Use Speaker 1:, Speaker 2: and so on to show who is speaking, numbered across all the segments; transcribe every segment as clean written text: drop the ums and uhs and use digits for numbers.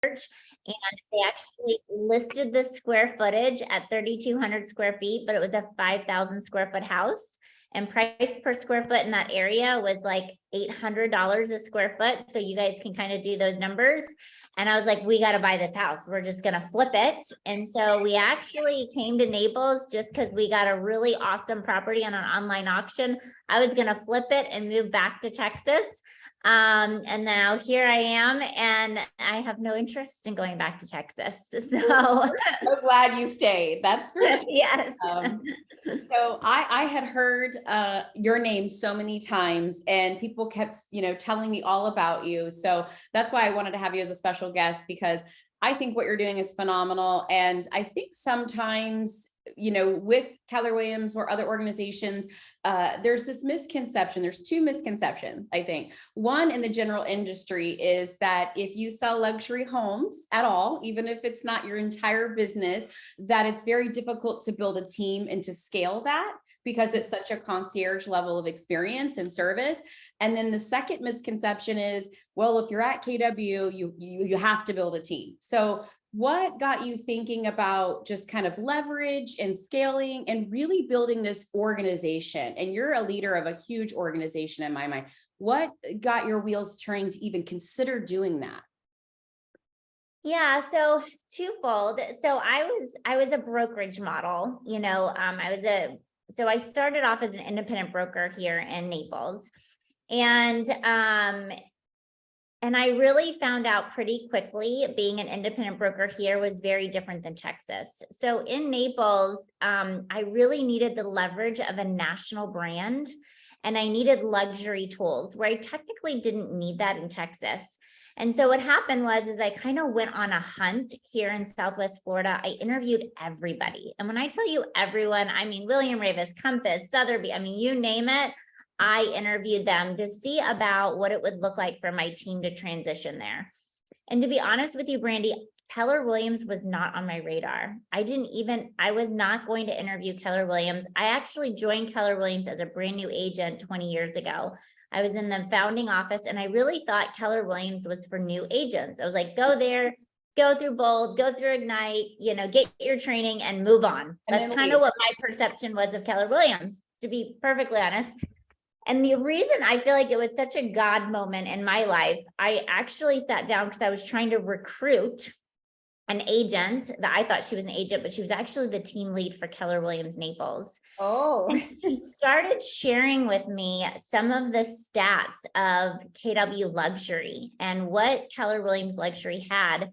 Speaker 1: and they actually listed the square footage at 3,200 square feet, but it was a 5,000 square foot house. And price per square foot in that area was like $800 a square foot. So you guys can kind of do those numbers. And I was like, we got to buy this house. We're just going to flip it. And so we actually came to Naples just because we got a really awesome property on an online auction. I was going to flip it and move back to Texas. And now here I am, and I have no interest in going back to Texas. So
Speaker 2: so glad you stayed. That's for sure.
Speaker 1: Yes.
Speaker 2: So I had heard your name so many times, and people kept, telling me all about you. So that's why I wanted to have you as a special guest, because I think what you're doing is phenomenal. And I think sometimes, with Keller Williams or other organizations, there's this misconception. There's two misconceptions, I think. One, in the general industry, is that if you sell luxury homes at all, even if it's not your entire business, that it's very difficult to build a team and to scale that, because it's such a concierge level of experience and service. And then the second misconception is, well, if you're at KW, you have to build a team. So what got you thinking about just kind of leverage and scaling and really building this organization? And you're a leader of a huge organization in my mind. What got your wheels turning to even consider doing that?
Speaker 1: Yeah, so twofold. So I was a brokerage model, so I started off as an independent broker here in Naples. And I really found out pretty quickly being an independent broker here was very different than Texas. So in Naples, I really needed the leverage of a national brand, and I needed luxury tools where I technically didn't need that in Texas. And so what happened was I kind of went on a hunt here in Southwest Florida. I interviewed everybody. And when I tell you everyone, I mean, William Ravis, Compass, Sotheby, I mean, you name it. I interviewed them to see about what it would look like for my team to transition there. And to be honest with you, Brandy, Keller Williams was not on my radar. I was not going to interview Keller Williams. I actually joined Keller Williams as a brand new agent 20 years ago. I was in the founding office, and I really thought Keller Williams was for new agents. I was like, go there, go through Bold, go through Ignite, get your training and move on. That's kind of what my perception was of Keller Williams, to be perfectly honest. And the reason I feel like it was such a God moment in my life, I actually sat down because I was trying to recruit an agent that I thought she was an agent, but she was actually the team lead for Keller Williams Naples.
Speaker 2: Oh,
Speaker 1: and she started sharing with me some of the stats of KW luxury and what Keller Williams luxury had.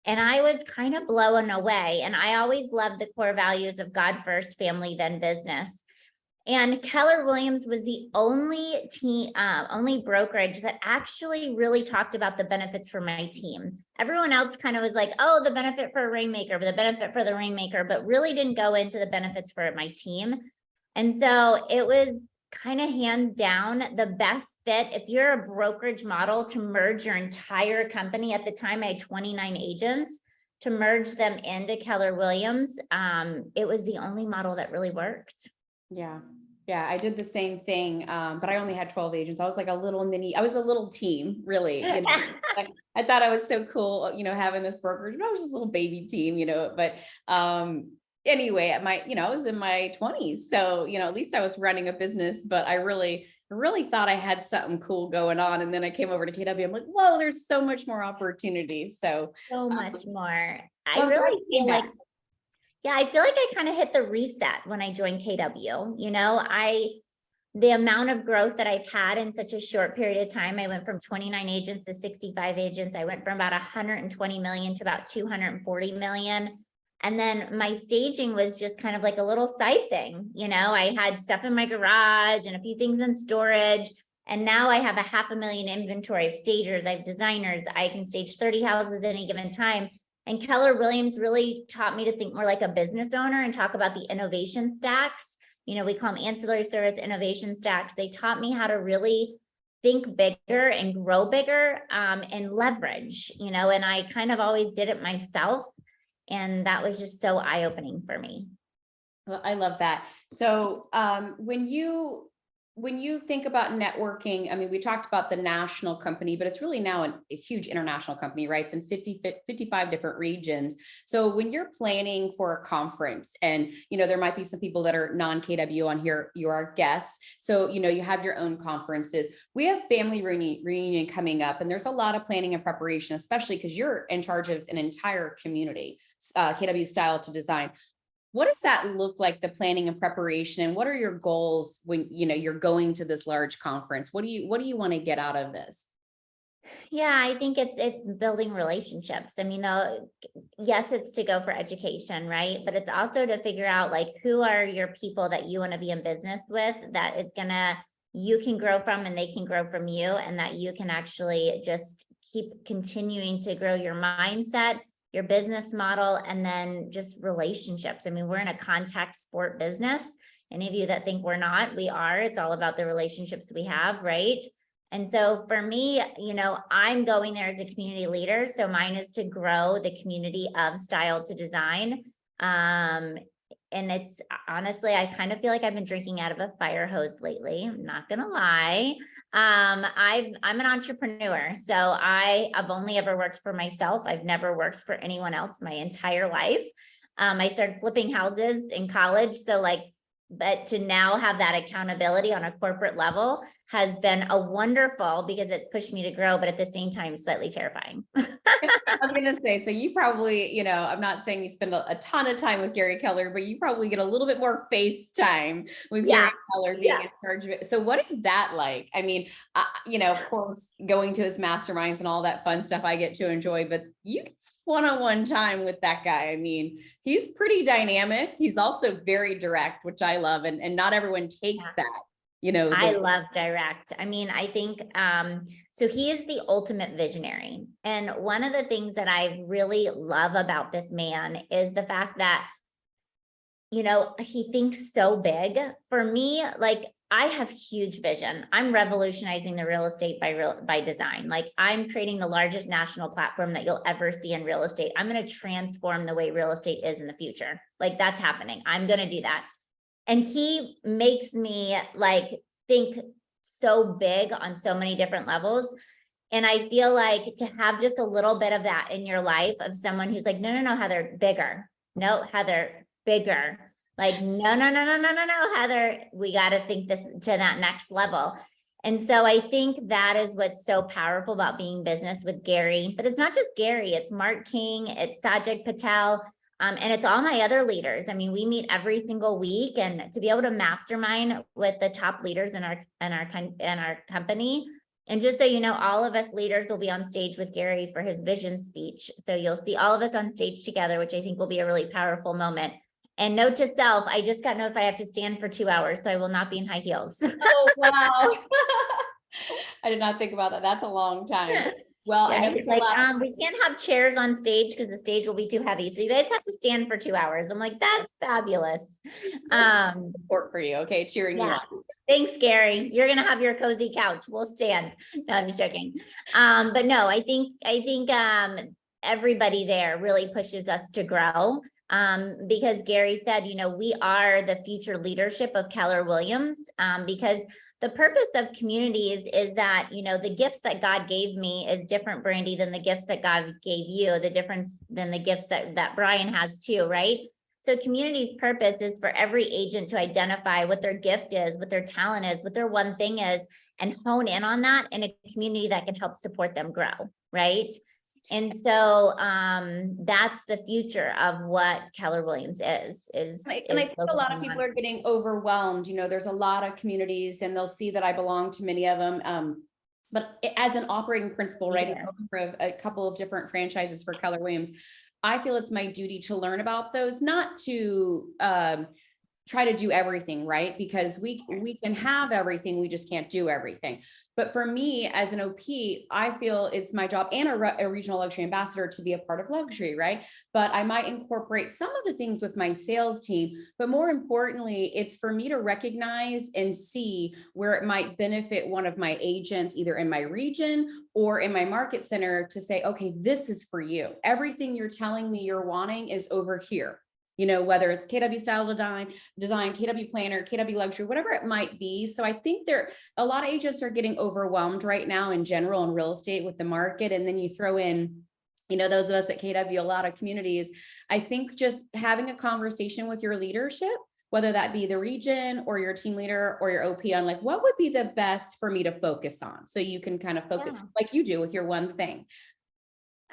Speaker 1: And I was kind of blown away. And I always loved the core values of God first, family, then business. And Keller Williams was the only brokerage that actually really talked about the benefits for my team. Everyone else kind of was like, oh, the benefit for a rainmaker, the benefit for the rainmaker, but really didn't go into the benefits for my team. And so it was kind of hands down the best fit. If you're a brokerage model to merge your entire company, at the time I had 29 agents, to merge them into Keller Williams, it was the only model that really worked.
Speaker 2: Yeah, I did the same thing, but I only had 12 agents. I was like I was a little team, really. I thought I was so cool, having this brokerage, but I was just a little baby team, but anyway, I was in my 20s. So, at least I was running a business, but I really thought I had something cool going on. And then I came over to KW. I'm like, whoa, there's so much more opportunities. So
Speaker 1: much more. I really feel like I kind of hit the reset when I joined KW. The amount of growth that I've had in such a short period of time, I went from 29 agents to 65 agents. I went from about 120 million to about 240 million. And then my staging was just kind of like a little side thing. I had stuff in my garage and a few things in storage. And now I have a 500,000 inventory of stagers. I have designers. I can stage 30 houses at any given time. And Keller Williams really taught me to think more like a business owner and talk about the innovation stacks. We call them ancillary service innovation stacks. They taught me how to really think bigger and grow bigger and leverage, and I kind of always did it myself. And that was just so eye-opening for me.
Speaker 2: Well, I love that. So when you when you think about networking, I mean, we talked about the national company, but it's really now a huge international company, right? It's in 55 different regions. So when you're planning for a conference and, there might be some people that are non-KW on here, you are guests. So, you have your own conferences. We have family reunion coming up, and there's a lot of planning and preparation, especially because you're in charge of an entire community, KW Style to Design. What does that look like, the planning and preparation, and what are your goals when you're going to this large conference? What do you want to get out of this?
Speaker 1: Yeah, I think it's building relationships. I mean, though, yes, it's to go for education, right? But it's also to figure out like who are your people that you want to be in business with, that it's gonna you can grow from and they can grow from you, and that you can actually just keep continuing to grow your mindset, your business model, and then just relationships. I mean, we're in a contact sport business. Any of you that think we're not, we are. It's all about the relationships we have, right? And so for me, I'm going there as a community leader. So mine is to grow the community of Style to Design. And it's honestly, I kind of feel like I've been drinking out of a fire hose lately. I'm not gonna lie. I'm an entrepreneur. So I've only ever worked for myself. I've never worked for anyone else my entire life. I started flipping houses in college. So but to now have that accountability on a corporate level has been a wonderful, because it's pushed me to grow, but at the same time, slightly terrifying.
Speaker 2: I was going to say, so you probably, I'm not saying you spend a ton of time with Gary Keller, but you probably get a little bit more face time with Gary Keller being in charge of it. So what is that like? I mean, of course, going to his masterminds and all that fun stuff I get to enjoy, but you get one-on-one time with that guy. I mean, he's pretty dynamic. He's also very direct, which I love. And not everyone takes that.
Speaker 1: I love direct. I mean, I think, so he is the ultimate visionary. And one of the things that I really love about this man is the fact that, he thinks so big. For me, I have huge vision. I'm revolutionizing the real estate by design. I'm creating the largest national platform that you'll ever see in real estate. I'm going to transform the way real estate is in the future. That's happening. I'm going to do that. And he makes me think so big on so many different levels. And I feel like to have just a little bit of that in your life, of someone who's like, no, Heather, bigger. No, Heather, bigger. No, Heather, we got to think this to that next level. And so I think that is what's so powerful about being business with Gary. But it's not just Gary, it's Mark King, it's Sajid Patel, and it's all my other leaders. I mean, we meet every single week, and to be able to mastermind with the top leaders in our company. And just so you know, all of us leaders will be on stage with Gary for his vision speech. So you'll see all of us on stage together, which I think will be a really powerful moment. And note to self, I just got notified I have to stand for 2 hours, so I will not be in high heels.
Speaker 2: Oh, wow. I did not think about that. That's a long time. Well,
Speaker 1: yeah,
Speaker 2: I know
Speaker 1: we can't have chairs on stage because the stage will be too heavy. So you guys have to stand for 2 hours. I'm like, that's fabulous.
Speaker 2: Support for you. Okay. Cheering you on.
Speaker 1: Thanks, Gary. You're going to have your cozy couch. We'll stand. No, I'm just joking. But no, I think everybody there really pushes us to grow. Because Gary said, we are the future leadership of Keller Williams, because the purpose of communities is that, the gifts that God gave me is different, Brandy, than the gifts that God gave you, the difference than the gifts that Brian has too, right? So community's purpose is for every agent to identify what their gift is, what their talent is, what their one thing is, and hone in on that in a community that can help support them grow, right? And so that's the future of what Keller Williams is.
Speaker 2: I think a lot of people are getting overwhelmed. There's a lot of communities, and they'll see that I belong to many of them. But as an operating principal, right, for a couple of different franchises for Keller Williams, I feel it's my duty to learn about those, not to try to do everything, right? Because we can have everything, we just can't do everything. But for me as an OP, I feel it's my job, and a regional luxury ambassador, to be a part of luxury, right? But I might incorporate some of the things with my sales team, but more importantly, it's for me to recognize and see where it might benefit one of my agents, either in my region or in my market center, to say, okay, this is for you. Everything you're telling me you're wanting is over here. whether it's KW style design, KW planner, KW luxury, whatever it might be. So I think a lot of agents are getting overwhelmed right now in general in real estate with the market. And then you throw in, those of us at KW, a lot of communities. I think just having a conversation with your leadership, whether that be the region or your team leader or your OP, on like, what would be the best for me to focus on? So you can kind of focus like you do with your one thing.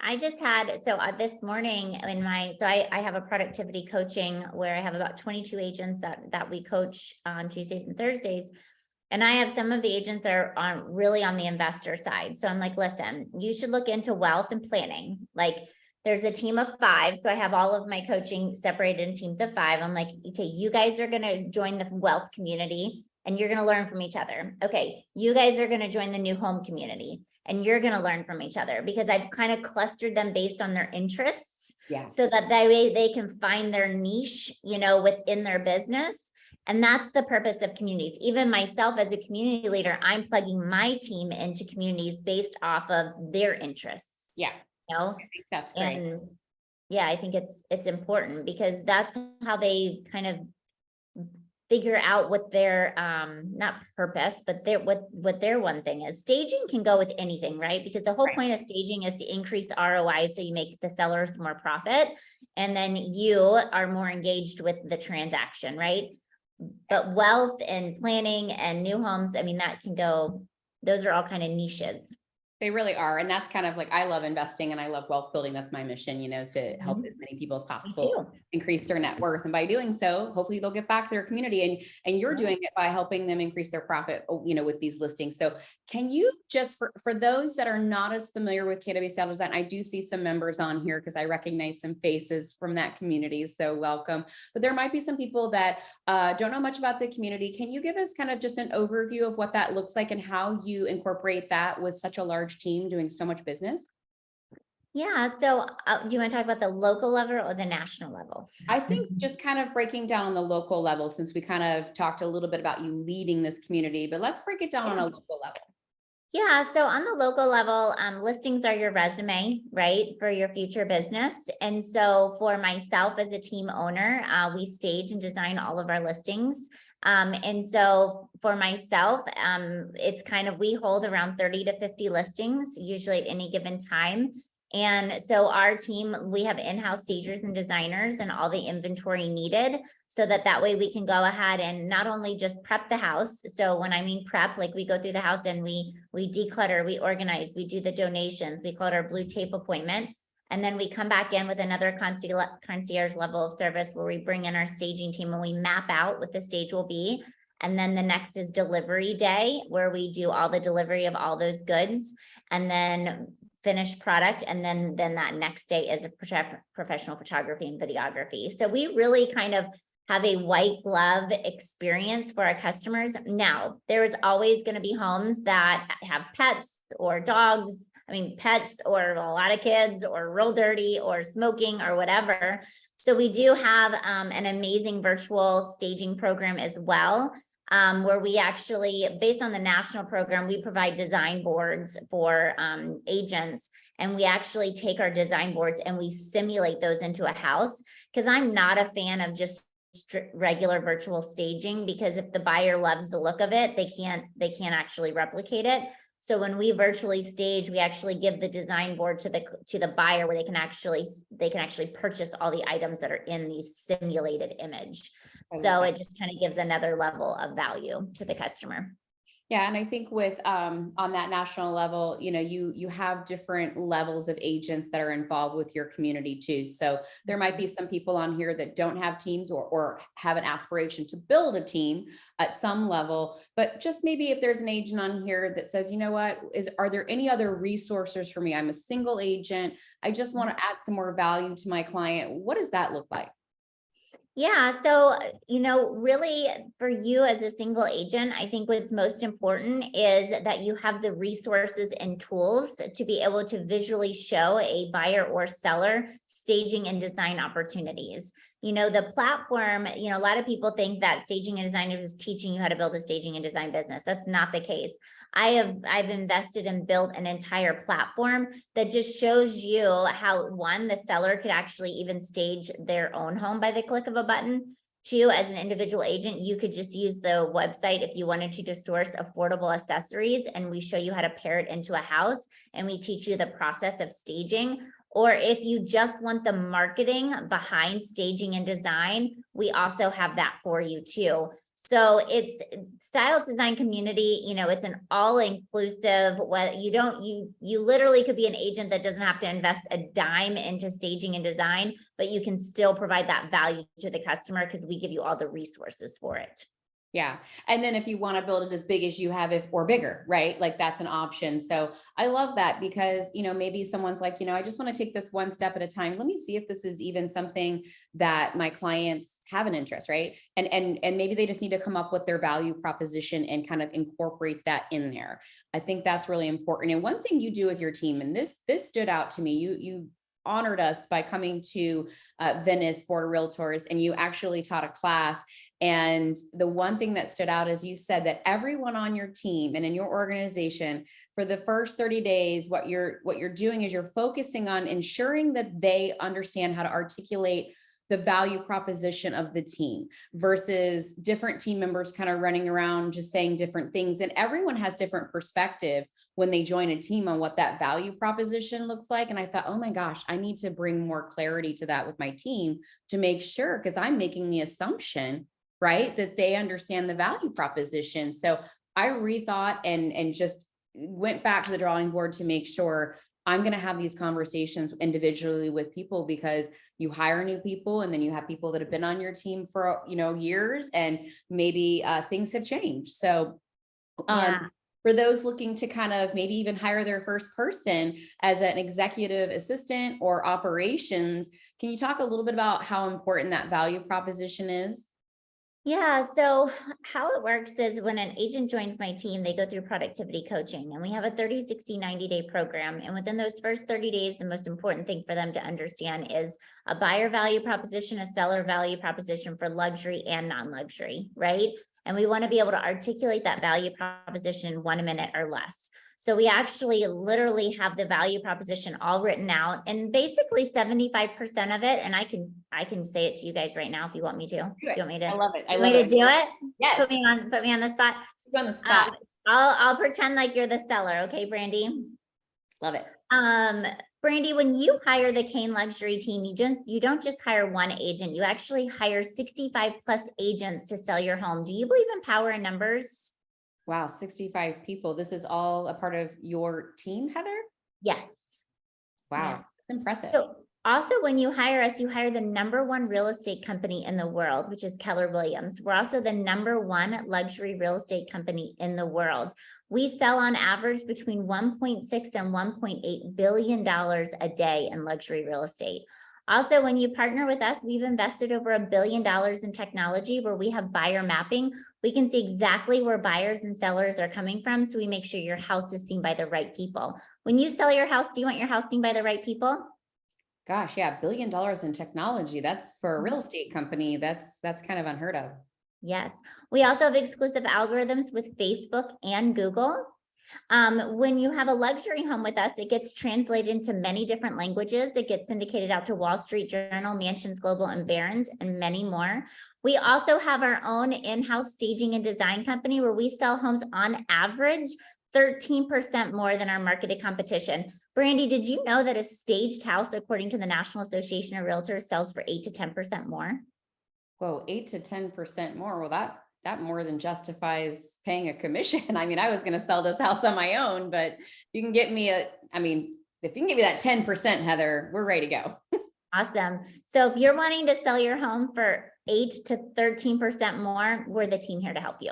Speaker 1: I just had, this morning I have a productivity coaching where I have about 22 agents that we coach on Tuesdays and Thursdays. And I have some of the agents that are really on the investor side. So I'm like, listen, you should look into wealth and planning. Like, there's a team of 5. So I have all of my coaching separated in teams of 5. I'm like, okay, you guys are going to join the wealth community and you're going to learn from each other. Okay, you guys are going to join the new home community and you're going to learn from each other, because I've kind of clustered them based on their interests.
Speaker 2: Yeah.
Speaker 1: So that way they can find their niche, within their business. And that's the purpose of communities. Even myself as a community leader, I'm plugging my team into communities based off of their interests.
Speaker 2: Yeah. I think that's great.
Speaker 1: And yeah, I think it's important, because that's how they kind of figure out what their not purpose, but what their one thing is. Staging can go with anything, right? Because the whole point of staging is to increase ROI, so you make the sellers more profit, and then you are more engaged with the transaction, right? But wealth and planning and new homes, that can go, those are all kind of niches.
Speaker 2: They really are. And that's kind of like, I love investing and I love wealth building. That's my mission, to help as many people as possible increase their net worth. And by doing so, hopefully they'll get back to their community, and you're doing it by helping them increase their profit, with these listings. So can you just, for those that are not as familiar with KW Style Design, I do see some members on here because I recognize some faces from that community. So welcome. But there might be some people that don't know much about the community. Can you give us kind of just an overview of what that looks like and how you incorporate that with such a large team doing so much business?
Speaker 1: Yeah. So do you want to talk about the local level or the national level?
Speaker 2: I think just kind of breaking down on the local level, since we kind of talked a little bit about you leading this community, but let's break it down on a local level.
Speaker 1: Yeah. So on the local level, listings are your resume, right, for your future business. And so for myself as a team owner, we stage and design all of our listings. And so for myself, it's kind of, we hold around 30 to 50 listings, usually at any given time. And so our team, we have in-house stagers and designers and all the inventory needed, so that way we can go ahead and not only just prep the house. So when I mean prep, like we go through the house and we declutter, we organize, we do the donations, we call it our blue tape appointment. And then we come back in with another concierge level of service where we bring in our staging team and we map out what the stage will be. And then the next is delivery day, where we do all the delivery of all those goods and then finished product. And then that next day is a professional photography and videography. So we really kind of have a white glove experience for our customers. Now, there is always going to be homes that have pets or dogs, pets or a lot of kids or real dirty or smoking or whatever. So we do have an amazing virtual staging program as well, where we actually, based on the national program, we provide design boards for agents. And we actually take our design boards and we simulate those into a house, because I'm not a fan of just regular virtual staging, because if the buyer loves the look of it, they can't actually replicate it. So when we virtually stage, we actually give the design board to the buyer, where they can actually purchase all the items that are in the simulated image. So it just kind of gives another level of value to the customer.
Speaker 2: Yeah. And I think with, on that national level, you have different levels of agents that are involved with your community too. So there might be some people on here that don't have teams or have an aspiration to build a team at some level, but just maybe if there's an agent on here that says, are there any other resources for me? I'm a single agent. I just want to add some more value to my client. What does that look like?
Speaker 1: Yeah. So, really for you as a single agent, I think what's most important is that you have the resources and tools to be able to visually show a buyer or seller staging and design opportunities. The platform, a lot of people think that staging and design is just teaching you how to build a staging and design business. That's not the case. I've invested and built an entire platform that just shows you how, one, the seller could actually even stage their own home by the click of a button. Two, as an individual agent, you could just use the website if you wanted to source affordable accessories, and we show you how to pair it into a house, and we teach you the process of staging. Or if you just want the marketing behind staging and design, we also have that for you too. So it's style design community, it's an all-inclusive, what you literally could be an agent that doesn't have to invest a dime into staging and design, but you can still provide that value to the customer because we give you all the resources for it.
Speaker 2: Yeah. And then if you want to build it as big as you have it or bigger, right? Like that's an option. So I love that because, maybe someone's like, I just want to take this one step at a time. Let me see if this is even something that my clients have an interest, right? And maybe they just need to come up with their value proposition and kind of incorporate that in there. I think that's really important. And one thing you do with your team, and this stood out to me, you honored us by coming to Venice for Realtors, and you actually taught a class. And the one thing that stood out is you said that everyone on your team and in your organization for the first 30 days, what you're doing is you're focusing on ensuring that they understand how to articulate the value proposition of the team versus different team members kind of running around just saying different things. And everyone has different perspective when they join a team on what that value proposition looks like. And I thought, oh my gosh, I need to bring more clarity to that with my team to make sure, because I'm making the assumption, right, that they understand the value proposition. So I rethought and just went back to the drawing board to make sure I'm going to have these conversations individually with people, because you hire new people and then you have people that have been on your team for, years, and maybe things have changed. So for those looking to kind of maybe even hire their first person as an executive assistant or operations, can you talk a little bit about how important that value proposition is?
Speaker 1: Yeah. So how it works is when an agent joins my team, they go through productivity coaching, and we have a 30, 60, 90-day program. And within those first 30 days, the most important thing for them to understand is a buyer value proposition, a seller value proposition for luxury and non-luxury, right? And we want to be able to articulate that value proposition in 1 minute or less. So we actually literally have the value proposition all written out, and basically 75% of it. And I can say it to you guys right now if you want me to. Do you want me to?
Speaker 2: I love it. I
Speaker 1: want
Speaker 2: love
Speaker 1: me
Speaker 2: it.
Speaker 1: to do it?
Speaker 2: Yes.
Speaker 1: Put me on the spot.
Speaker 2: Put you on the spot.
Speaker 1: I'll pretend like you're the seller. Okay, Brandy.
Speaker 2: Love it.
Speaker 1: Brandy, when you hire the Caine luxury team, you don't just hire one agent. You actually hire 65 plus agents to sell your home. Do you believe in power in numbers?
Speaker 2: Wow, 65 people. This is all a part of your team, Heather?
Speaker 1: Yes.
Speaker 2: Wow,
Speaker 1: Yes.
Speaker 2: That's impressive.
Speaker 1: So also, when you hire us, you hire the #1 real estate company in the world, which is Keller Williams. We're also the #1 luxury real estate company in the world. We sell on average between $1.6 and $1.8 billion a day in luxury real estate. Also, when you partner with us, we've invested over $1 billion in technology where we have buyer mapping. We can see exactly where buyers and sellers are coming from, so we make sure your house is seen by the right people. When you sell your house, do you want your house seen by the right people?
Speaker 2: Gosh, yeah, $1 billion in technology. That's for a real estate company. That's kind of unheard of.
Speaker 1: Yes. We also have exclusive algorithms with Facebook and Google. When you have a luxury home with us, it gets translated into many different languages. It gets syndicated out to Wall Street Journal, Mansions Global, and Barron's, and many more. We also have our own in-house staging and design company where we sell homes on average 13% more than our marketed competition. Brandy, did you know that a staged house, according to the National Association of Realtors, sells for 8 to 10% more?
Speaker 2: Whoa, 8 to 10% more. Well, that more than justifies paying a commission. I mean, I was going to sell this house on my own, but you can get me if you can give me that 10%, Heather, we're ready to go.
Speaker 1: Awesome. So if you're wanting to sell your home for 8 to 13% more, we're the team here to help you.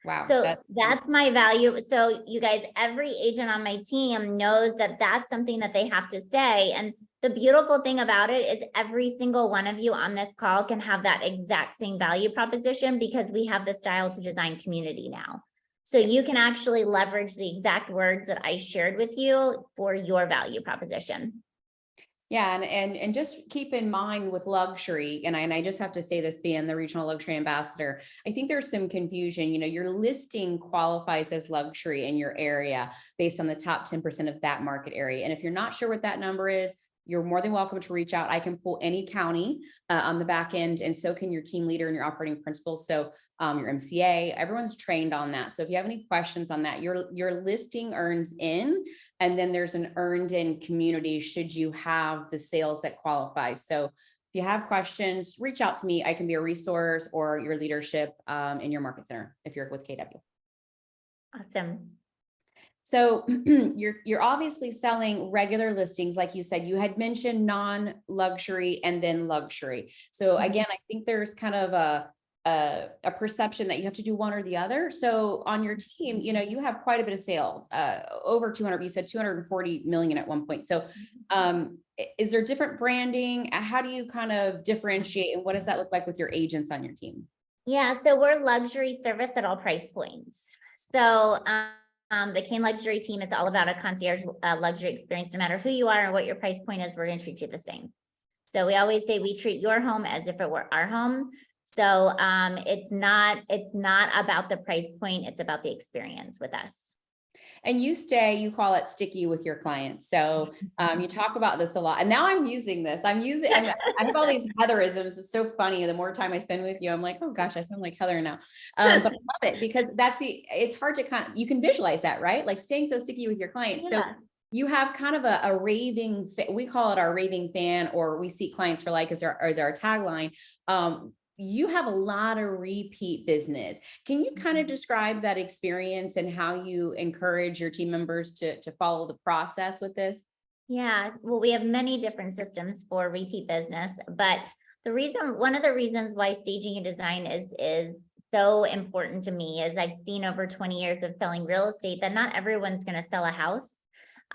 Speaker 2: Wow.
Speaker 1: So that's my value. So you guys, every agent on my team knows that that's something that they have to say. And the beautiful thing about it is every single one of you on this call can have that exact same value proposition because we have the style to design community now. So you can actually leverage the exact words that I shared with you for your value proposition.
Speaker 2: Yeah, and just keep in mind with luxury, and I just have to say this being the regional luxury ambassador, I think there's some confusion. Your listing qualifies as luxury in your area based on the top 10% of that market area. And if you're not sure what that number is, you're more than welcome to reach out. I can pull any county on the back end, and so can your team leader and your operating principals. So your MCA, everyone's trained on that. So if you have any questions on that, your listing earns in, and then there's an earned in community should you have the sales that qualify. So if you have questions, reach out to me. I can be a resource, or your leadership in your market center if you're with KW.
Speaker 1: Awesome.
Speaker 2: So you're obviously selling regular listings. Like you said, you had mentioned non-luxury and then luxury. So again, I think there's kind of a perception that you have to do one or the other. So on your team, you have quite a bit of sales, over 200, you said 240 million at one point. So is there different branding? How do you kind of differentiate, and what does that look like with your agents on your team?
Speaker 1: Yeah, so we're luxury service at all price points. So the Caine luxury team, it's all about a concierge luxury experience. No matter who you are or what your price point is, we're going to treat you the same. So we always say we treat your home as if it were our home. So it's not about the price point, it's about the experience with us.
Speaker 2: And you call it sticky with your clients. So you talk about this a lot. And now I'm using this. I have all these Heatherisms. It's so funny. The more time I spend with you, I'm like, oh gosh, I sound like Heather now. But I love it because it's hard to you can visualize that, right? Like staying so sticky with your clients.
Speaker 1: Yeah.
Speaker 2: So you have kind of a raving, we call it our raving fan, or we seek clients for like, as our tagline. You have a lot of repeat business. Can you kind of describe that experience and how you encourage your team members to follow the process with this?
Speaker 1: Yeah, well, we have many different systems for repeat business, but one of the reasons why staging and design is so important to me is I've seen over 20 years of selling real estate that not everyone's going to sell a house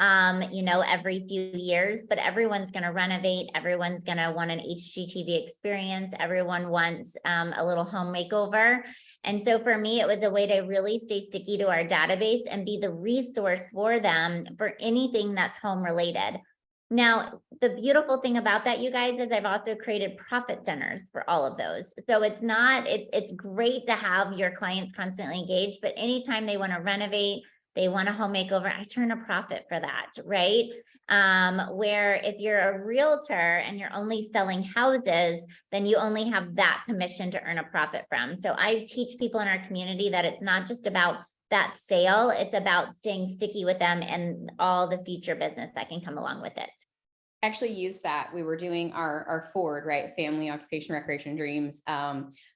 Speaker 1: every few years, but everyone's going to renovate. Everyone's going to want an HGTV experience. Everyone wants a little home makeover. And so for me, it was a way to really stay sticky to our database and be the resource for them for anything that's home related. Now, the beautiful thing about that, you guys, is I've also created profit centers for all of those. So it's great to have your clients constantly engaged, but anytime they want to renovate, they want a home makeover, I turn a profit for that, right? Where if you're a realtor and you're only selling houses, then you only have that commission to earn a profit from. So I teach people in our community that it's not just about that sale, it's about staying sticky with them and all the future business that can come along with it.
Speaker 2: Actually used that. We were doing our Ford, right? Family, occupation, recreation, dreams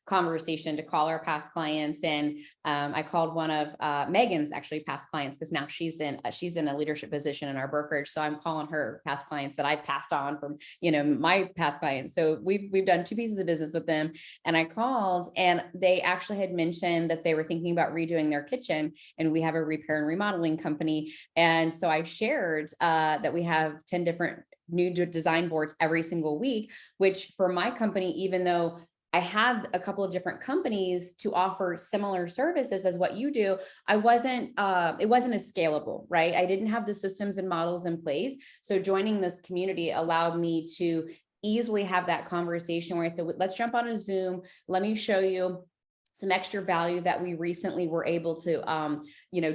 Speaker 2: conversation to call our past clients. And I called one of Megan's actually past clients, because now she's in a leadership position in our brokerage. So I'm calling her past clients that I passed on from, my past clients. So we've done 2 pieces of business with them. And I called, and they actually had mentioned that they were thinking about redoing their kitchen, and we have a repair and remodeling company. And so I shared that we have 10 different new design boards every single week, which for my company, even though I had a couple of different companies to offer similar services as what you do, it wasn't as scalable, right? I didn't have the systems and models in place. So joining this community allowed me to easily have that conversation where I said, let's jump on a Zoom. Let me show you some extra value that we recently were able to,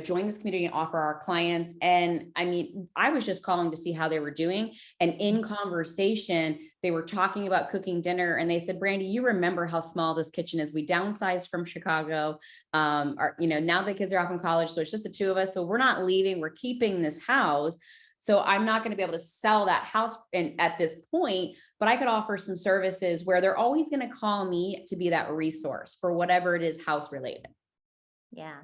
Speaker 2: join this community and offer our clients. And I mean, I was just calling to see how they were doing. And in conversation, they were talking about cooking dinner, and they said, Brandy, you remember how small this kitchen is. We downsized from Chicago. Now the kids are off in college, so it's just the 2 of us. So we're not leaving, we're keeping this house. So I'm not going to be able to sell that house at this point, but I could offer some services where they're always going to call me to be that resource for whatever it is house related.
Speaker 1: Yeah.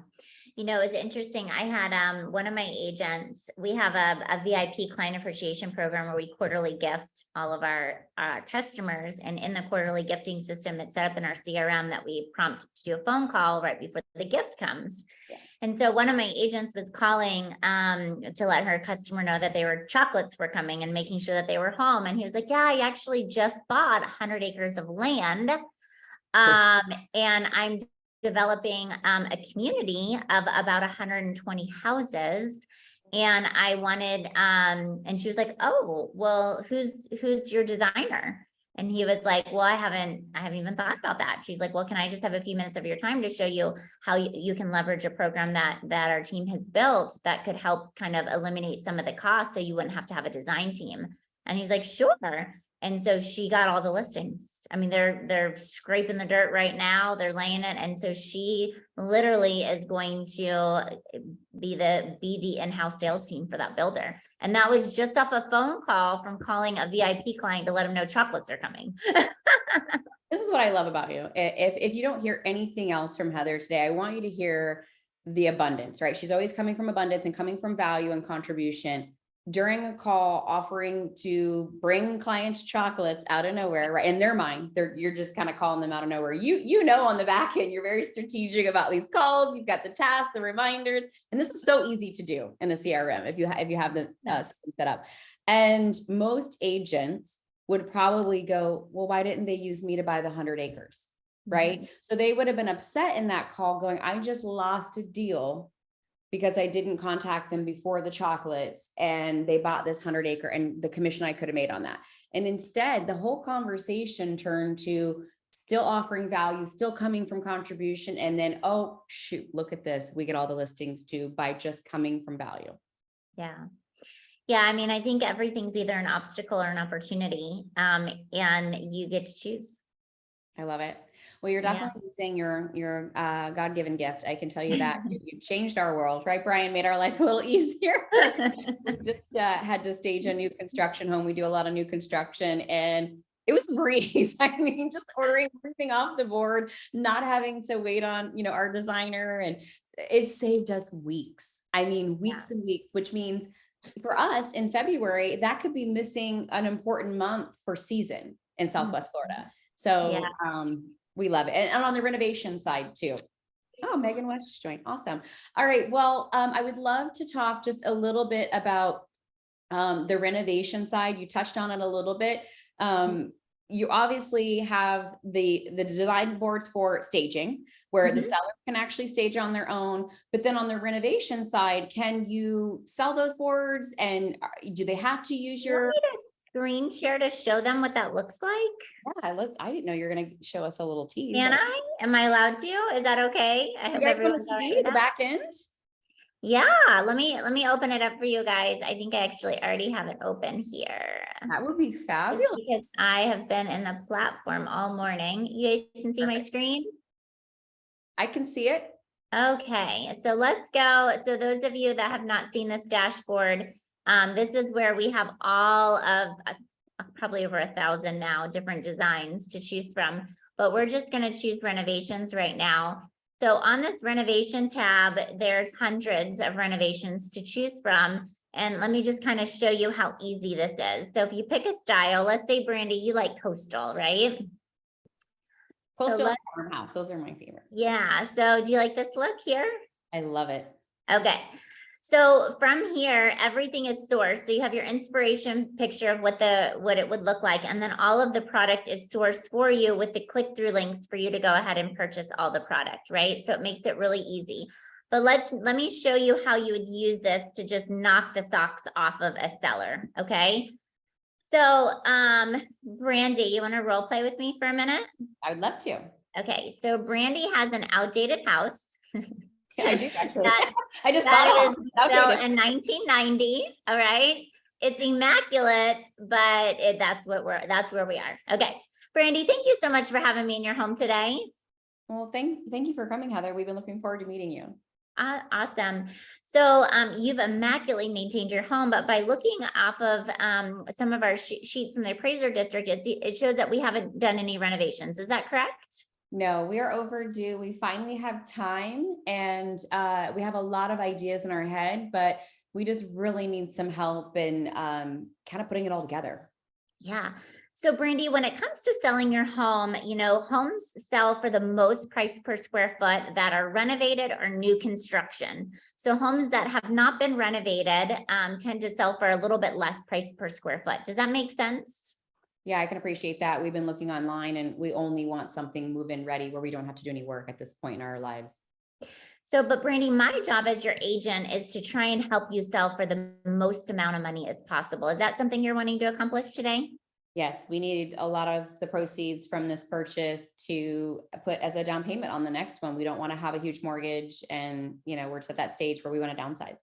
Speaker 1: It's interesting. I had one of my agents, we have a VIP client appreciation program where we quarterly gift all of our customers. And in the quarterly gifting system, it's set up in our CRM that we prompt to do a phone call right before the gift comes. Yeah. And so one of my agents was calling to let her customer know that chocolates were coming and making sure that they were home. And he was like, yeah, I actually just bought 100 acres of land. And I'm developing a community of about 120 houses. And I wanted, and she was like, oh, well, who's your designer? And he was like, well, I haven't even thought about that. She's like, well, can I just have a few minutes of your time to show you how you can leverage a program that our team has built that could help kind of eliminate some of the costs so you wouldn't have to have a design team. And he was like, sure. And so she got all the listings. I mean, they're scraping the dirt right now. They're laying it. And so she literally is going to be the in-house sales team for that builder. And that was just off a phone call from calling a VIP client to let them know chocolates are coming.
Speaker 2: This is what I love about you. If you don't hear anything else from Heather today, I want you to hear the abundance, right? She's always coming from abundance and coming from value and contribution. During a call, offering to bring clients chocolates out of nowhere, right? In their mind, you're just kind of calling them out of nowhere. You know, on the back end, you're very strategic about these calls. You've got the tasks, the reminders, and this is so easy to do in a CRM if you have the system set up. And most agents would probably go, well, why didn't they use me to buy the 100 acres, right? Mm-hmm. So they would have been upset in that call, going, I just lost a deal because I didn't contact them before the chocolates and they bought this 100 acre and the commission I could have made on that. And instead, the whole conversation turned to still offering value, still coming from contribution. And then, oh, shoot, look at this. We get all the listings too by just coming from value.
Speaker 1: Yeah. Yeah. I mean, I think everything's either an obstacle or an opportunity. And you get to choose.
Speaker 2: I love it. Well, you're definitely using your God-given gift. I can tell you that you've changed our world, right, Brian? Made our life a little easier. We just had to stage a new construction home. We do a lot of new construction, and it was a breeze. I mean, just ordering everything off the board, not having to wait on, our designer, and it saved us weeks. I mean, weeks and weeks, which means for us in February, that could be missing an important month for season in Southwest Florida. So we love it. And on the renovation side too. Oh, Megan West joined. Awesome. All right. Well, I would love to talk just a little bit about the renovation side. You touched on it a little bit. You obviously have the design boards for staging where the seller can actually stage on their own, but then on the renovation side, can you sell those boards and do they have to use your
Speaker 1: screen share to show them what that looks like?
Speaker 2: Yeah, I didn't know you were going to show us a little tease.
Speaker 1: Can I? Am I allowed to? Is that okay? I hope everyone's
Speaker 2: want to see the back end.
Speaker 1: Yeah, let me open it up for you guys. I think I actually already have it open here.
Speaker 2: That would be fabulous.
Speaker 1: Because I have been in the platform all morning. You guys can see my screen?
Speaker 2: I can see it.
Speaker 1: Okay, so let's go. So those of you that have not seen this dashboard, this is where we have all of probably over 1,000 now different designs to choose from, but we're just going to choose renovations right now. So on this renovation tab, there's hundreds of renovations to choose from. And let me just kind of show you how easy this is. So if you pick a style, let's say, Brandy, you like coastal, right?
Speaker 2: Coastal and farmhouse, those are my favorites.
Speaker 1: Yeah, so do you like this look here?
Speaker 2: I love it.
Speaker 1: Okay. So from here, everything is sourced. So you have your inspiration picture of what it would look like. And then all of the product is sourced for you with the click-through links for you to go ahead and purchase all the product, right? So it makes it really easy. But let me show you how you would use this to just knock the socks off of a seller, okay? So Brandy, you want to role play with me for a minute?
Speaker 2: I would love to.
Speaker 1: Okay, so Brandy has an outdated house.
Speaker 2: Yeah, I do actually. I just bought it.
Speaker 1: Built in 1990. All right. It's immaculate, but that's where we are. Okay. Brandy, thank you so much for having me in your home today.
Speaker 2: Well, thank you for coming, Heather. We've been looking forward to meeting you.
Speaker 1: Awesome. So you've immaculately maintained your home, but by looking off of some of our sheets from the appraiser district, it shows that we haven't done any renovations. Is that correct?
Speaker 2: No, we are overdue. We finally have time, and we have a lot of ideas in our head, but we just really need some help in kind of putting it all together.
Speaker 1: Yeah. So Brandy, when it comes to selling your home, homes sell for the most price per square foot that are renovated or new construction. So homes that have not been renovated tend to sell for a little bit less price per square foot. Does that make sense?
Speaker 2: Yeah, I can appreciate that. We've been looking online and we only want something move-in ready where we don't have to do any work at this point in our lives.
Speaker 1: So, but Brandy, my job as your agent is to try and help you sell for the most amount of money as possible. Is that something you're wanting to accomplish today?
Speaker 2: Yes, we need a lot of the proceeds from this purchase to put as a down payment on the next one. We don't want to have a huge mortgage and, we're just at that stage where we want to downsize.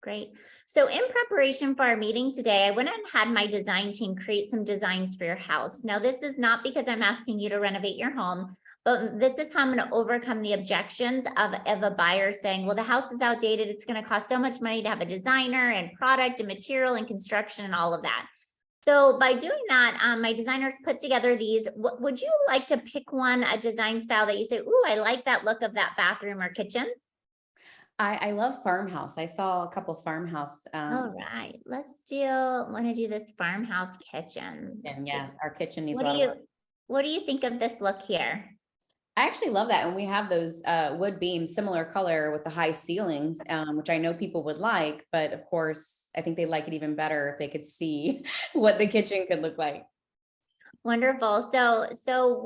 Speaker 1: Great. So in preparation for our meeting today, I went and had my design team create some designs for your house. Now, this is not because I'm asking you to renovate your home, but this is how I'm going to overcome the objections of a buyer saying, well, the house is outdated. It's going to cost so much money to have a designer and product and material and construction and all of that. So by doing that, my designers put together these. Would you like to pick a design style that you say, ooh, I like that look of that bathroom or kitchen?
Speaker 2: I love farmhouse. I saw a couple farmhouse.
Speaker 1: All right, want to do this farmhouse kitchen.
Speaker 2: And yes, our kitchen needs
Speaker 1: What
Speaker 2: a
Speaker 1: do
Speaker 2: lot of work.
Speaker 1: what do you think of this look here?
Speaker 2: I actually love that. And we have those wood beams, similar color with the high ceilings, which I know people would like, but of course, I think they'd like it even better if they could see what the kitchen could look like.
Speaker 1: Wonderful. So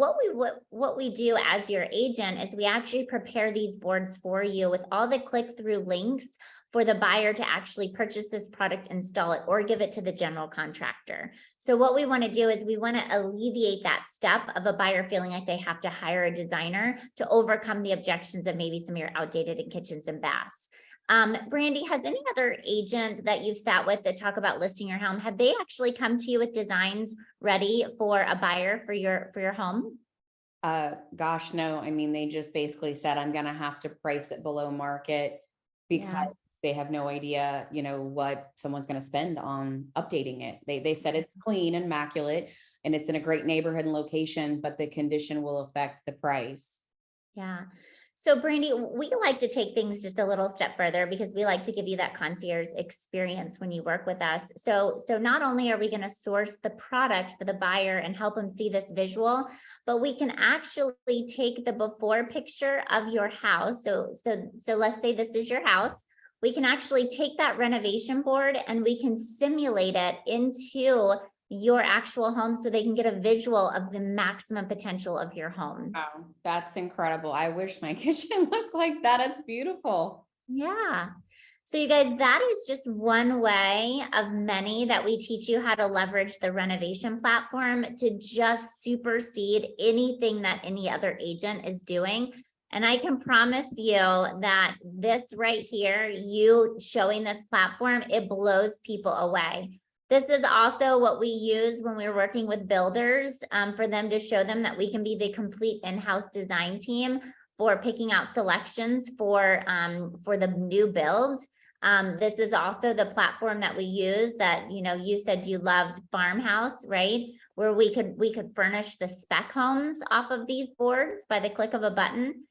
Speaker 1: what we do as your agent is we actually prepare these boards for you with all the click-through links for the buyer to actually purchase this product, install it, or give it to the general contractor. So what we want to do is we want to alleviate that step of a buyer feeling like they have to hire a designer to overcome the objections of maybe some of your outdated kitchens and baths. Brandy, has any other agent that you've sat with that talk about listing your home, have they actually come to you with designs ready for a buyer for your home?
Speaker 2: Gosh, no. I mean, they just basically said, I'm going to have to price it below market because
Speaker 1: Yeah.
Speaker 2: they have no idea, what someone's going to spend on updating it. They said it's clean and immaculate and it's in a great neighborhood and location, but the condition will affect the price.
Speaker 1: Yeah. So Brandy, we like to take things just a little step further because we like to give you that concierge experience when you work with us. So not only are we going to source the product for the buyer and help them see this visual, but we can actually take the before picture of your house. So let's say this is your house. We can actually take that renovation board and we can simulate it into your actual home so they can get a visual of the maximum potential of your home.
Speaker 2: Wow, that's incredible. I wish my kitchen looked like that. It's beautiful.
Speaker 1: Yeah. So you guys, that is just one way of many that we teach you how to leverage the renovation platform to just supersede anything that any other agent is doing. And I can promise you that this right here, you showing this platform, it blows people away. This is also what we use when we're working with builders for them to show them that we can be the complete in-house design team for picking out selections for the new build. This is also the platform that we use that, you said you loved farmhouse, right? Where we could furnish the spec homes off of these boards by the click of a button.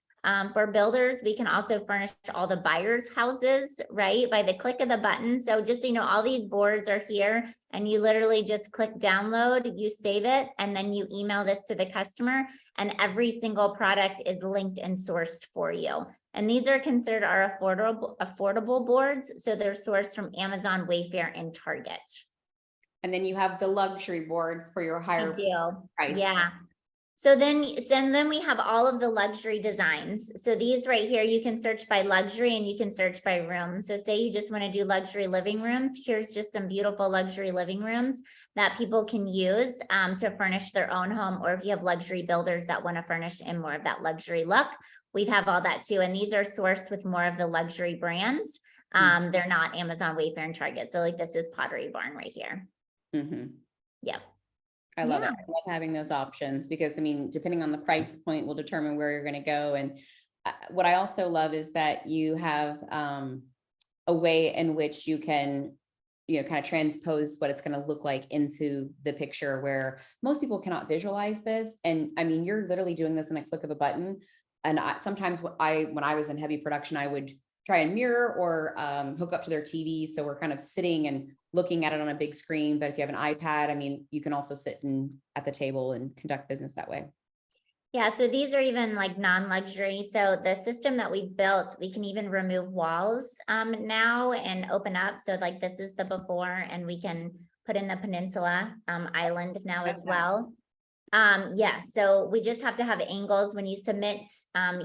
Speaker 1: For builders, we can also furnish all the buyers' houses, right, by the click of the button. So just so you know, all these boards are here and you literally just click download, you save it, and then you email this to the customer and every single product is linked and sourced for you. And these are considered our affordable boards. So they're sourced from Amazon, Wayfair, and Target.
Speaker 2: And then you have the luxury boards for your higher price.
Speaker 1: Yeah. So then we have all of the luxury designs. So these right here, you can search by luxury and you can search by room. So say you just want to do luxury living rooms. Here's just some beautiful luxury living rooms that people can use to furnish their own home. Or if you have luxury builders that want to furnish in more of that luxury look, we have all that too. And these are sourced with more of the luxury brands. They're not Amazon, Wayfair, and Target. So like this is Pottery Barn right here.
Speaker 2: Mm-hmm.
Speaker 1: Yep.
Speaker 2: I love it. I love having those options because, I mean, depending on the price point will determine where you're going to go. And what I also love is that you have a way in which you can, kind of transpose what it's going to look like into the picture where most people cannot visualize this. And I mean, you're literally doing this in a click of a button. And sometimes when I was in heavy production, I would try and mirror or hook up to their TV. So we're kind of sitting and looking at it on a big screen. But if you have an iPad, I mean, you can also sit at the table and conduct business that way.
Speaker 1: Yeah, so these are even like non-luxury. So the system that we've built, we can even remove walls now and open up. So like this is the before, and we can put in the peninsula island now as well. Yes, so we just have to have angles when you submit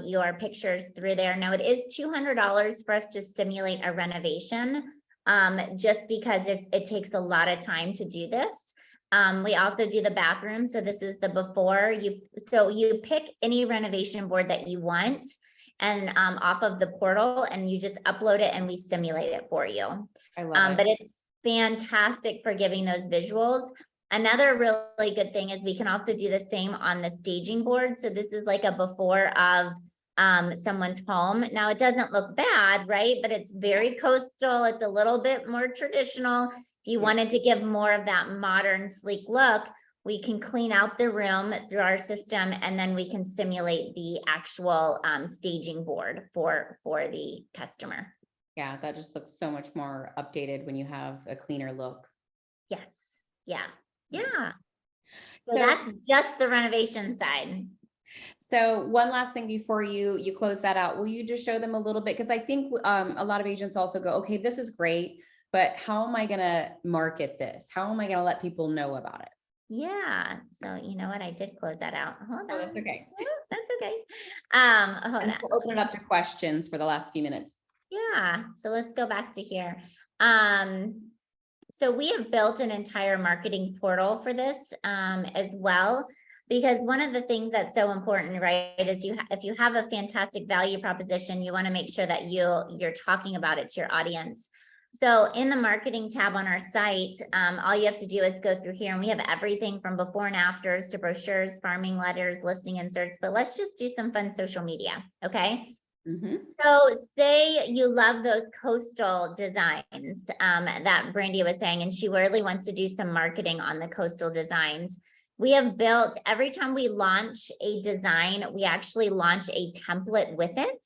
Speaker 1: your pictures through there. Now, it is $200 for us to simulate a renovation, just because it takes a lot of time to do this. We also do the bathroom. So this is the before so you pick any renovation board that you want and off of the portal, and you just upload it and we simulate it for you.
Speaker 2: I love
Speaker 1: But
Speaker 2: it.
Speaker 1: it's fantastic for giving those visuals. Another really good thing is we can also do the same on the staging board. So this is like a before of someone's home. Now, it doesn't look bad, right? But it's very coastal. It's a little bit more traditional. If you
Speaker 2: Yeah.
Speaker 1: wanted to give more of that modern, sleek look, we can clean out the room through our system, and then we can simulate the actual staging board for the customer.
Speaker 2: Yeah, that just looks so much more updated when you have a cleaner look.
Speaker 1: Yes. Yeah. Yeah. So
Speaker 2: So,
Speaker 1: that's just the renovation side.
Speaker 2: so one last thing before you close that out, will you just show them a little bit? Because I think a lot of agents also go, okay, this is great, but how am I gonna market this? How am I gonna let people know about it?
Speaker 1: Yeah. So you know what? I did close that out. Hold
Speaker 2: Oh,
Speaker 1: on.
Speaker 2: that's okay.
Speaker 1: That's okay. Hold
Speaker 2: And
Speaker 1: on.
Speaker 2: we'll open it up to questions for the last few minutes.
Speaker 1: Yeah. So let's go back to here. So we have built an entire marketing portal for this as well, because one of the things that's so important, right, is if you have a fantastic value proposition, you want to make sure that you're talking about it to your audience. So in the marketing tab on our site, all you have to do is go through here, and we have everything from before and afters to brochures, farming letters, listing inserts, but let's just do some fun social media. Okay.
Speaker 2: Mhm.
Speaker 1: So say you love those coastal designs that Brandy was saying, and she really wants to do some marketing on the coastal designs. We have built, every time we launch a design, we actually launch a template with it.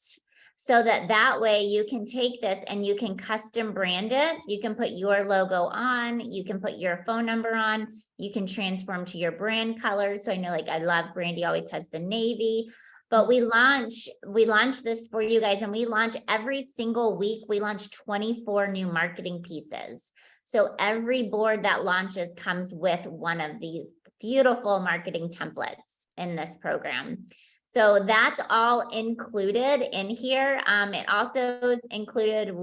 Speaker 1: So that way you can take this and you can custom brand it. You can put your logo on, you can put your phone number on, you can transform to your brand colors. So I know, like, I love Brandy always has the navy. But we launch this for you guys, and we launch every single week. We launch 24 new marketing pieces. So every board that launches comes with one of these beautiful marketing templates in this program. So that's all included in here. It also is included,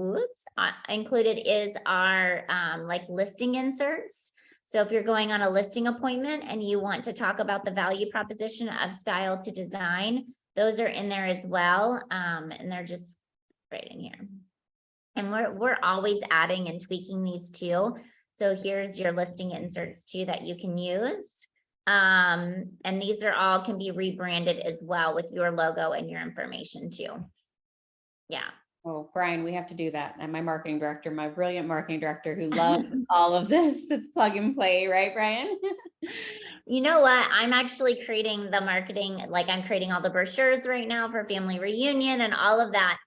Speaker 1: included is our like listing inserts. So if you're going on a listing appointment and you want to talk about the value proposition of style to design, those are in there as well. And they're just right in here. And we're always adding and tweaking these too. So here's your listing inserts too that you can use. And these are all can be rebranded as well with your logo and your information too. Yeah.
Speaker 2: Oh, Brian, we have to do that. And my marketing director, my brilliant marketing director who loves all of this, it's plug and play, right, Brian?
Speaker 1: You know what? I'm actually creating the marketing, like I'm creating all the brochures right now for family reunion and all of that.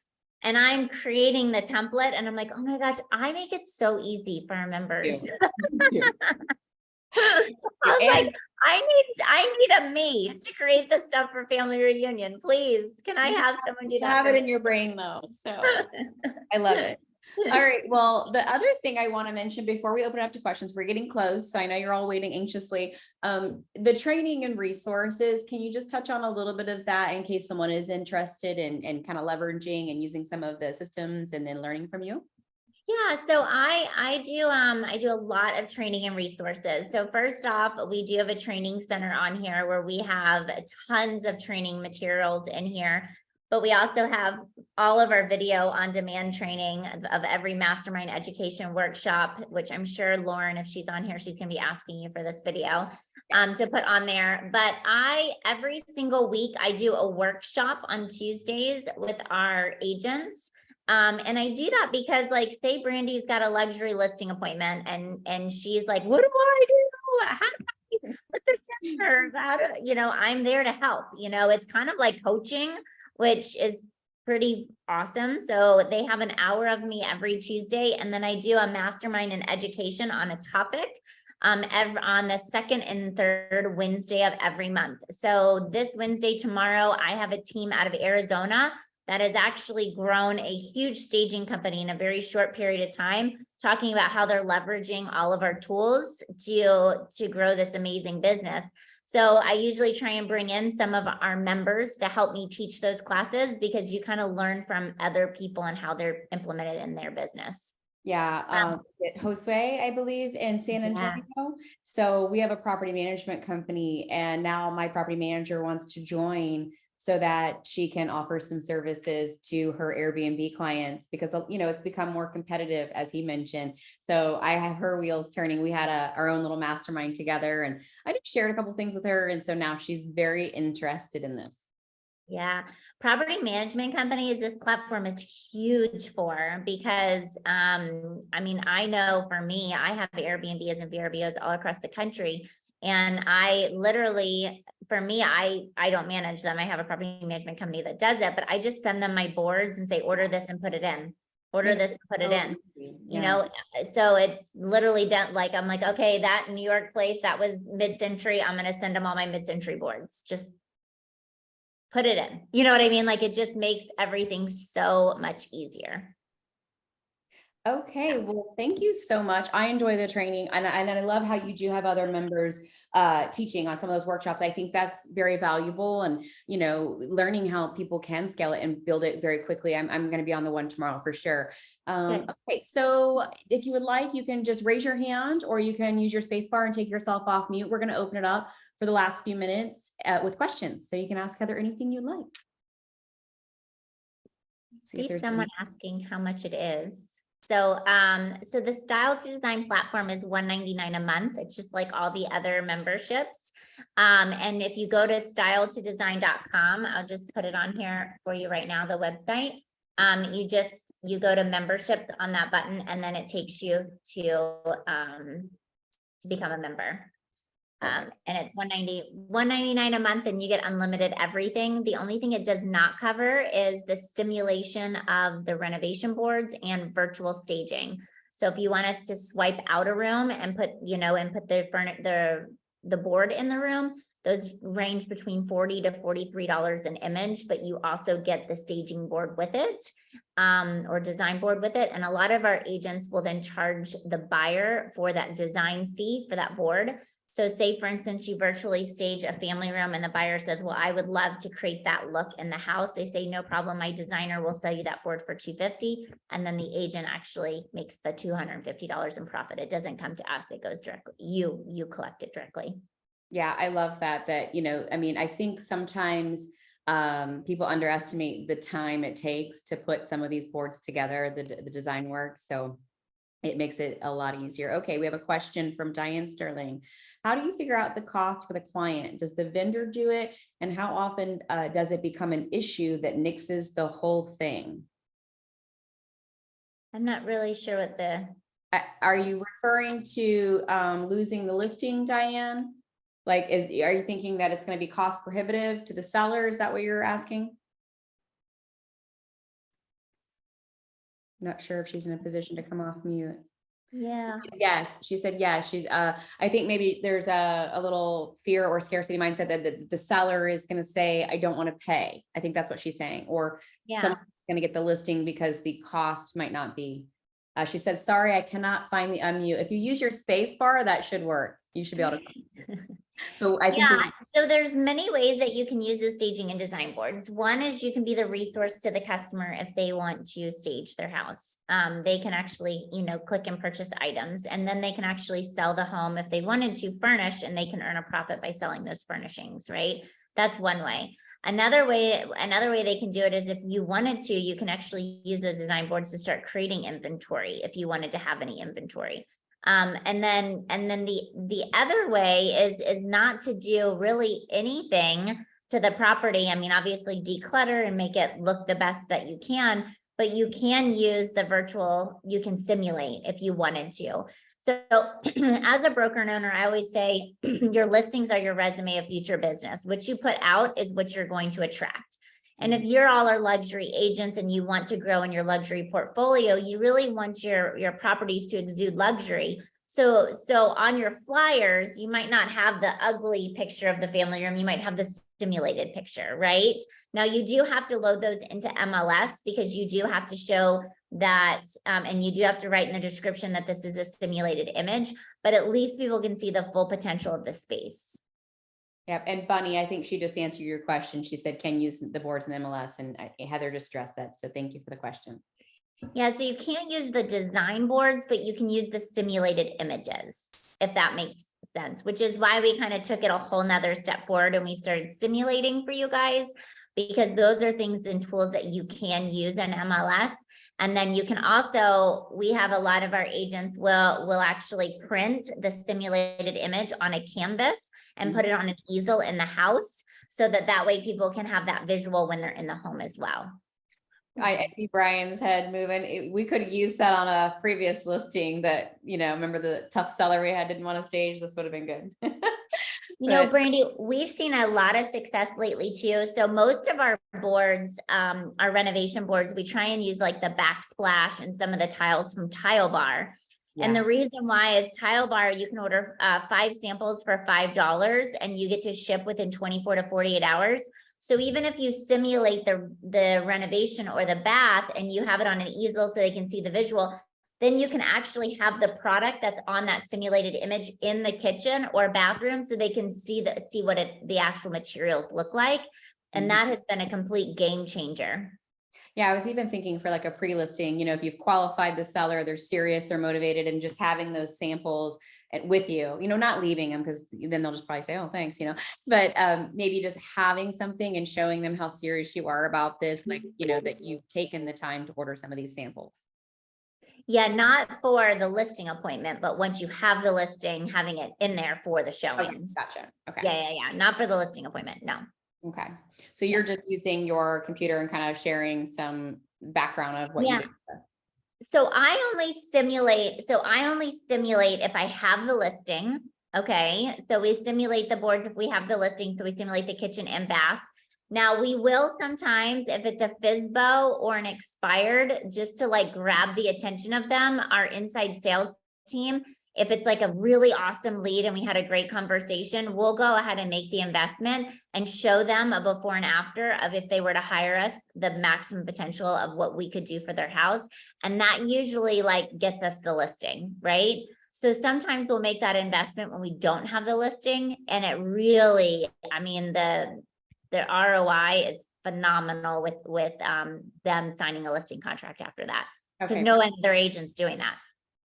Speaker 1: And I'm creating the template, and I'm like, oh my gosh, I make it so easy for our members. I was like, I need a me to create the stuff for family reunion. Please, can I have someone do
Speaker 2: You
Speaker 1: that?
Speaker 2: have it in your brain though, so I love it. All right. Well, the other thing I want to mention before we open up to questions, we're getting close. So I know you're all waiting anxiously. The training and resources, can you just touch on a little bit of that in case someone is interested in kind of leveraging and using some of the systems and then learning from you?
Speaker 1: Yeah, so I do a lot of training and resources. So first off, we do have a training center on here where we have tons of training materials in here, but we also have all of our video on demand training of every mastermind education workshop, which I'm sure Lauren, if she's on here, she's gonna be asking you for this video to put on there. But every single week, I do a workshop on Tuesdays with our agents. And I do that because, like, say Brandy's got a luxury listing appointment and she's like, what do I do? How do I put this in her? I'm there to help, it's kind of like coaching, which is pretty awesome. So they have an hour of me every Tuesday, and then I do a mastermind and education on a topic on the second and third Wednesday of every month. So this Wednesday, tomorrow, I have a team out of Arizona that has actually grown a huge staging company in a very short period of time, talking about how they're leveraging all of our tools to grow this amazing business. So I usually try and bring in some of our members to help me teach those classes, because you kind of learn from other people and how they're implemented in their business.
Speaker 2: Yeah, at Josue, I believe, in San
Speaker 1: Yeah.
Speaker 2: Antonio. So we have a property management company, and now my property manager wants to join so that she can offer some services to her Airbnb clients, because, you know, it's become more competitive, as he mentioned. So I have her wheels turning. We had our own little mastermind together, and I just shared a couple things with her. And so now she's very interested in this.
Speaker 1: Yeah, property management companies, this platform is huge for, because I mean, I know for me, I have Airbnbs and VRBOs all across the country. And I literally, for me, I don't manage them. I have a property management company that does it, but I just send them my boards and say, order this and put it in. Order this and put it in. You know, so it's literally done. Like, I'm like, okay, that New York place, that was mid-century. I'm going to send them all my mid-century boards. Just put it in. You know what I mean? Like, it just makes everything so much easier.
Speaker 2: Okay, well, thank you so much. I enjoy the training, and I love how you do have other members teaching on some of those workshops. I think that's very valuable, and, you know, learning how people can scale it and build it very quickly. I'm going to be on the one tomorrow for sure. Okay, so if you would like, you can just raise your hand, or you can use your space bar and take yourself off mute. We're going to open it up for the last few minutes with questions, so you can ask Heather anything you'd like.
Speaker 1: See someone asking how much it is. So, so the Style to Design platform is $199 a month. It's just like all the other memberships. And if you go to styletodesign.com, I'll just put it on here for you right now, the website. You go to memberships on that button, and then it takes you to become a member. And it's $199 a month, and you get unlimited everything. The only thing it does not cover is the simulation of the renovation boards and virtual staging. So if you want us to swipe out a room and put, you know, and put the board in the room, those range between $40 to $43 an image, but you also get the staging board with it, or design board with it. And a lot of our agents will then charge the buyer for that design fee for that board. So say, for instance, you virtually stage a family room and the buyer says, well, I would love to create that look in the house. They say, no problem. My designer will sell you that board for $250. And then the agent actually makes the $250 in profit. It doesn't come to us. It goes directly. You collect it directly.
Speaker 2: Yeah, I love that, you know, I mean, I think sometimes people underestimate the time it takes to put some of these boards together, the design work. So it makes it a lot easier. Okay, we have a question from Diane Sterling. How do you figure out the cost for the client? Does the vendor do it? And how often does it become an issue that nixes the whole thing?
Speaker 1: I'm not really sure what
Speaker 2: Are you referring to losing the listing, Diane? Like, are you thinking that it's going to be cost prohibitive to the seller? Is that what you're asking? Not sure if she's in a position to come off mute.
Speaker 1: Yeah.
Speaker 2: Yes, she said yes. She's I think maybe there's a little fear or scarcity mindset that the seller is going to say, I don't want to pay. I think that's what she's saying. Or someone's going to get the listing because the cost might not be. She said, sorry, I cannot find the unmute. If you use your space bar, that should work. You should be able to. So I think
Speaker 1: so there's many ways that you can use the staging and design boards. One is you can be the resource to the customer if they want to stage their house. They can actually, you know, click and purchase items, and then they can actually sell the home if they wanted to furnished, and they can earn a profit by selling those furnishings, right? That's one way. Another way they can do it is if you wanted to, you can actually use those design boards to start creating inventory if you wanted to have any inventory. And then the other way is not to do really anything to the property. I mean, obviously declutter and make it look the best that you can, but you can use the virtual, you can simulate if you wanted to. So as a broker and owner, I always say your listings are your resume of future business. What you put out is what you're going to attract. And if you're all our luxury agents and you want to grow in your luxury portfolio, you really want your properties to exude luxury. So on your flyers, you might not have the ugly picture of the family room. You might have the simulated picture, right? Now you do have to load those into MLS because you do have to show that, and you do have to write in the description that this is a simulated image, but at least people can see the full potential of the space.
Speaker 2: Yep. And Bunny, I think she just answered your question. She said, can use the boards in MLS, and Heather just addressed that. So thank you for the question.
Speaker 1: Yeah, so you can't use the design boards, but you can use the simulated images, if that makes sense, which is why we kind of took it a whole nother step forward and we started simulating for you guys, because those are things and tools that you can use in MLS. And then you can also, we have a lot of our agents will actually print the simulated image on a canvas and put it on an easel in the house, so that way people can have that visual when they're in the home as well.
Speaker 2: I see Brian's head moving. We could have used that on a previous listing that, remember the tough seller we had, didn't want to stage. This would have been good.
Speaker 1: You know, Brandy, we've seen a lot of success lately too. So most of our boards, our renovation boards, we try and use like the backsplash and some of the tiles from Tile Bar. Yeah. And the reason why is Tile Bar, you can order 5 samples for $5 and you get to ship within 24 to 48 hours. So even if you simulate the renovation or the bath and you have it on an easel so they can see the visual, then you can actually have the product that's on that simulated image in the kitchen or bathroom so they can see what the actual materials look like. And that has been a complete game changer.
Speaker 2: Yeah, I was even thinking for like a pre-listing, if you've qualified the seller, they're serious, they're motivated, and just having those samples with you, not leaving them, because then they'll just probably say, oh, thanks, but maybe just having something and showing them how serious you are about this, like, that you've taken the time to order some of these samples.
Speaker 1: Yeah, not for the listing appointment, but once you have the listing, having it in there for the showings.
Speaker 2: Okay, gotcha. Okay.
Speaker 1: Yeah. Not for the listing appointment. No.
Speaker 2: Okay. So you're just using your computer and kind of sharing some background of what you did.
Speaker 1: So I only stimulate if I have the listing. Okay. So we stimulate the boards if we have the listing. So we stimulate the kitchen and bath. Now we will sometimes, if it's a FSBO or an expired, just to like grab the attention of them, our inside sales team, if it's like a really awesome lead and we had a great conversation, we'll go ahead and make the investment and show them a before and after of if they were to hire us, the maximum potential of what we could do for their house. And that usually like gets us the listing, right? So sometimes we'll make that investment when we don't have the listing. And it really, I mean, the ROI is phenomenal with them signing a listing contract after that, because no other agent's doing that.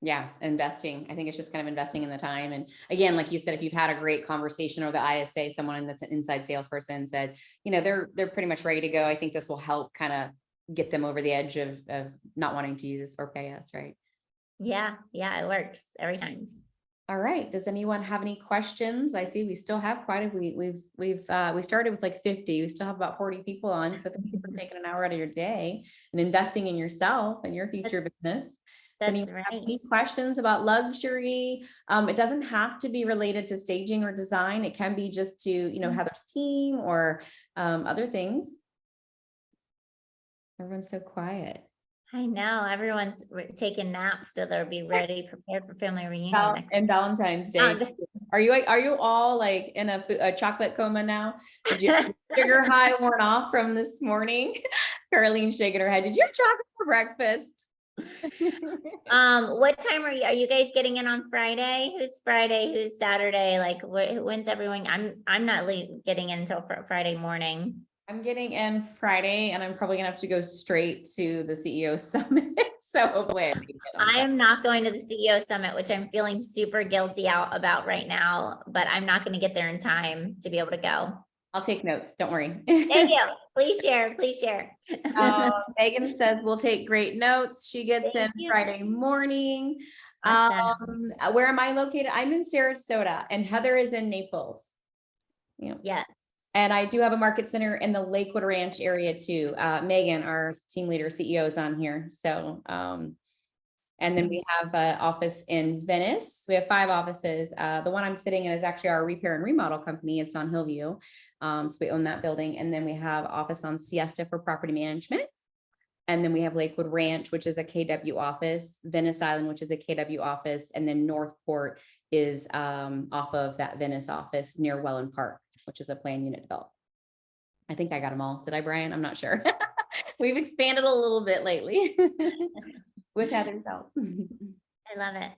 Speaker 2: Yeah, investing. I think it's just kind of investing in the time. And again, like you said, if you've had a great conversation or the ISA, someone that's an inside salesperson said, they're pretty much ready to go. I think this will help kind of get them over the edge of not wanting to use or pay us, right? Yeah,
Speaker 1: it works every time.
Speaker 2: All right. Does anyone have any questions? I see we still have quite a we started with like 50. We still have about 40 people on. So thank you for taking an hour out of your day and investing in yourself and your future business.
Speaker 1: That's
Speaker 2: right. Any questions about luxury? It doesn't have to be related to staging or design. It can be just to, Heather's team or other things. Everyone's so quiet.
Speaker 1: I know everyone's taking naps, so they'll be ready, prepared for family reunion
Speaker 2: and Valentine's Day. Are you all like in a chocolate coma now? Did you have sugar high worn off from this morning? Caroline's shaking her head. Did you have chocolate for breakfast?
Speaker 1: What time are you guys getting in on Friday? Who's Friday? Who's Saturday? Like when's everyone? I'm not getting in until Friday morning.
Speaker 2: I'm getting in Friday and I'm probably gonna have to go straight to the CEO summit. So hopefully
Speaker 1: I am not going to the CEO summit, which I'm feeling super guilty about right now, but I'm not going to get there in time to be able to go.
Speaker 2: I'll take notes. Don't worry.
Speaker 1: Thank you. Please share.
Speaker 2: Megan says we'll take great notes. She gets in Friday morning. Awesome. Where am I located? I'm in Sarasota and Heather is in Naples.
Speaker 1: Yes.
Speaker 2: And I do have a market center in the Lakewood Ranch area too. Megan, our team leader, CEO, is on here. So, and then we have an office in Venice. We have 5 offices. The one I'm sitting in is actually our repair and remodel company. It's on Hillview. So we own that building. And then we have office on Siesta for property management. And then we have Lakewood Ranch, which is a KW office, Venice Island, which is a KW office, and then Northport is off of that Venice office near Welland Park, which is a plan unit development. I think I got them all. Did I, Brian? I'm not sure. We've expanded a little bit lately with Heather's help.
Speaker 1: I love it.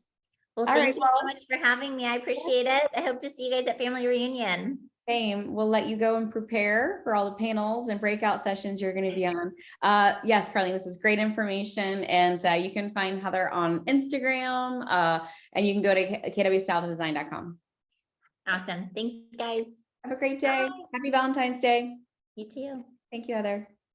Speaker 1: Well,
Speaker 2: All
Speaker 1: thank
Speaker 2: right,
Speaker 1: you
Speaker 2: well,
Speaker 1: so much for having me. I appreciate it. I hope to see you guys at family reunion.
Speaker 2: same. We'll let you go and prepare for all the panels and breakout sessions you're going to be on. Yes, Carlene, this is great information. And you can find Heather on Instagram and you can go to kwstyledesign.com.
Speaker 1: Awesome. Thanks, guys.
Speaker 2: Have a great day.
Speaker 1: Bye.
Speaker 2: Happy Valentine's Day.
Speaker 1: You too.
Speaker 2: Thank you, Heather.